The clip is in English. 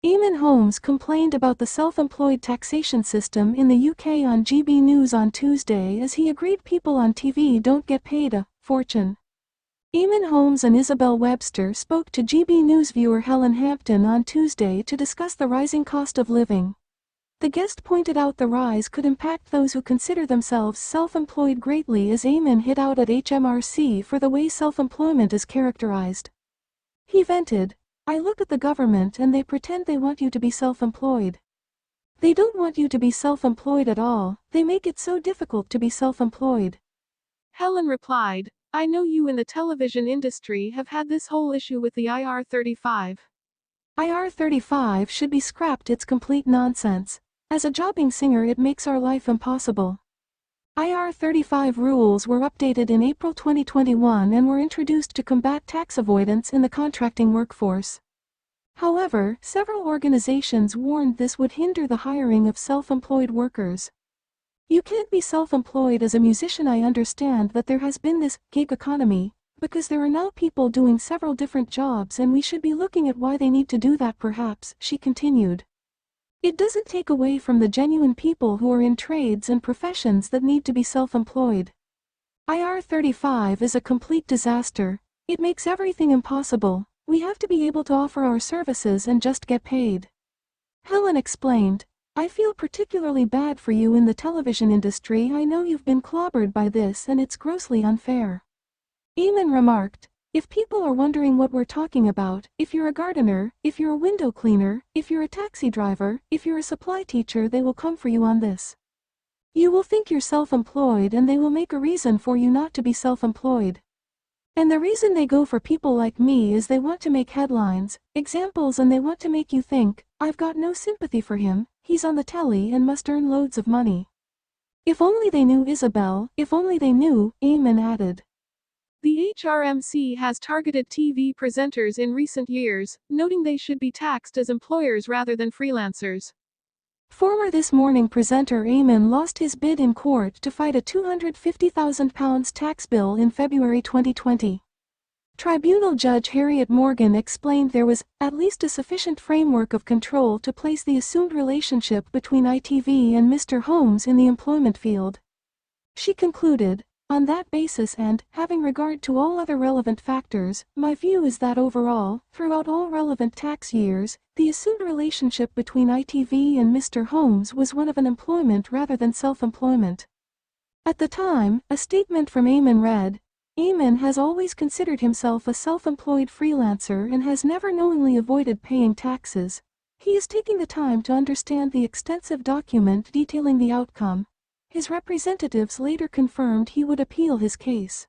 Eamonn Holmes complained about the self-employed taxation system in the UK on GB News on Tuesday as he agreed people on TV don't get paid a fortune. Eamonn Holmes and Isabel Webster spoke to GB News viewer Helen Hampton on Tuesday to discuss the rising cost of living. The guest pointed out the rise could impact those who consider themselves self-employed greatly as Eamonn hit out at HMRC for the way self-employment is characterized. He vented, "I look at the government and they pretend they want you to be self-employed. They don't want you to be self-employed at all, they make it so difficult to be self-employed." Helen replied, "I know you in the television industry have had this whole issue with the IR35. IR35 should be scrapped, it's complete nonsense. As a jobbing singer it makes our life impossible." IR35 rules were updated in April 2021 and were introduced to combat tax avoidance in the contracting workforce. However, several organizations warned this would hinder the hiring of self-employed workers. "You can't be self-employed as a musician. I understand that there has been this gig economy, because there are now people doing several different jobs and we should be looking at why they need to do that perhaps," she continued. "It doesn't take away from the genuine people who are in trades and professions that need to be self-employed. IR35 is a complete disaster. It makes everything impossible. We have to be able to offer our services and just get paid." Helen explained, "I feel particularly bad for you in the television industry. I know you've been clobbered by this and it's grossly unfair." Eamonn remarked, "If people are wondering what we're talking about, if you're a gardener, if you're a window cleaner, if you're a taxi driver, if you're a supply teacher, they will come for you on this. You will think you're self-employed and they will make a reason for you not to be self-employed. And the reason they go for people like me is they want to make headlines, examples, and they want to make you think, I've got no sympathy for him, he's on the telly and must earn loads of money." "If only they knew, Isabel, if only they knew," Eamonn added. The HRMC has targeted TV presenters in recent years, noting they should be taxed as employers rather than freelancers. Former This Morning presenter Eamonn lost his bid in court to fight a £250,000 tax bill in February 2020. Tribunal Judge Harriet Morgan explained there was at least a sufficient framework of control to place the assumed relationship between ITV and Mr. Holmes in the employment field. She concluded, "On that basis and, having regard to all other relevant factors, my view is that overall, throughout all relevant tax years, the assumed relationship between ITV and Mr. Holmes was one of an employment rather than self-employment." At the time, a statement from Eamonn read, "Eamonn has always considered himself a self-employed freelancer and has never knowingly avoided paying taxes. He is taking the time to understand the extensive document detailing the outcome." His representatives later confirmed he would appeal his case.